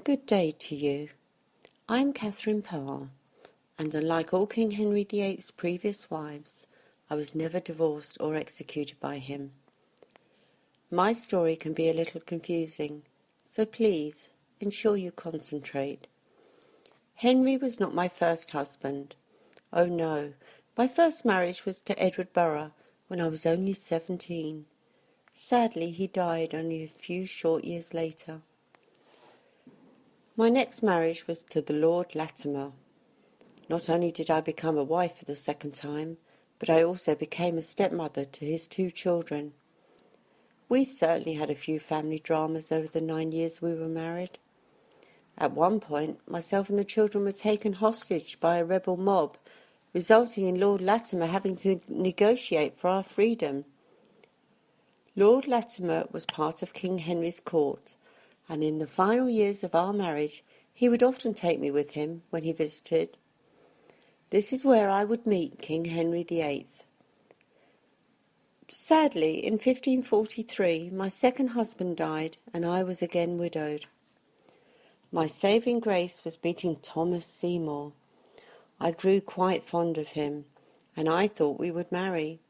Good day to you. I'm Catherine Parr, and unlike all King Henry VIII's previous wives, I was never divorced or executed by him. My story can be a little confusing, so please ensure you concentrate. Henry was not my first husband. Oh no, my first marriage was to Edward Parr when I was only 17. Sadly, he died only a few short years later. My next marriage was to the Lord Latimer. Not only did I become a wife for the second time, but I also became a stepmother to his 2 children. We certainly had a few family dramas over the 9 years we were married. At one point, myself and the children were taken hostage by a rebel mob, resulting in Lord Latimer having to negotiate for our freedom. Lord Latimer was part of King Henry's court, and in the final years of our marriage, he would often take me with him when he visited. This is where I would meet King Henry VIII. Sadly, in 1543, my second husband died, and I was again widowed. My saving grace was meeting Thomas Seymour. I grew quite fond of him, and I thought we would marry.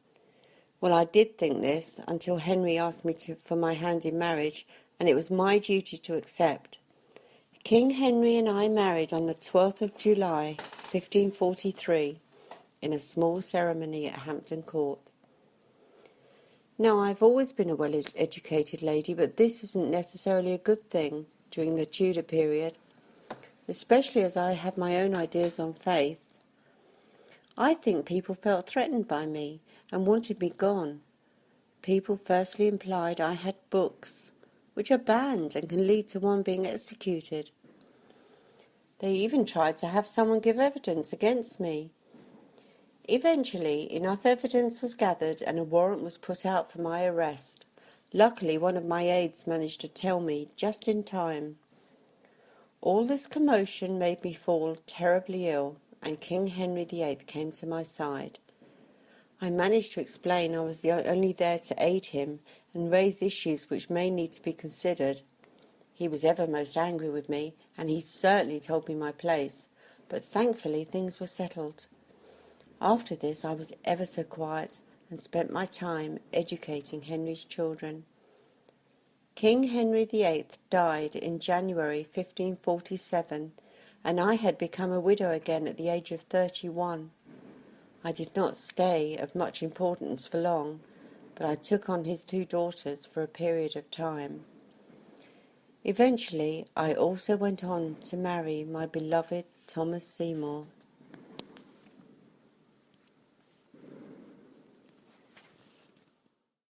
Well, I did think this until Henry asked me for my hand in marriage, and it was my duty to accept. King Henry and I married on the 12th of July, 1543, in a small ceremony at Hampton Court. Now, I've always been a well-educated lady, but this isn't necessarily a good thing during the Tudor period, especially as I have my own ideas on faith. I think people felt threatened by me and wanted me gone. People firstly implied I had books, which are banned and can lead to one being executed. They even tried to have someone give evidence against me. Eventually, enough evidence was gathered and a warrant was put out for my arrest. Luckily, one of my aides managed to tell me just in time. All this commotion made me fall terribly ill, and King Henry VIII came to my side. I managed to explain I was only there to aid him and raise issues which may need to be considered. He was ever most angry with me, and he certainly told me my place, but thankfully things were settled. After this I was ever so quiet and spent my time educating Henry's children. King Henry VIII died in January 1547, and I had become a widow again at the age of 31. I did not stay of much importance for long, but I took on his 2 daughters for a period of time. Eventually, I also went on to marry my beloved Thomas Seymour.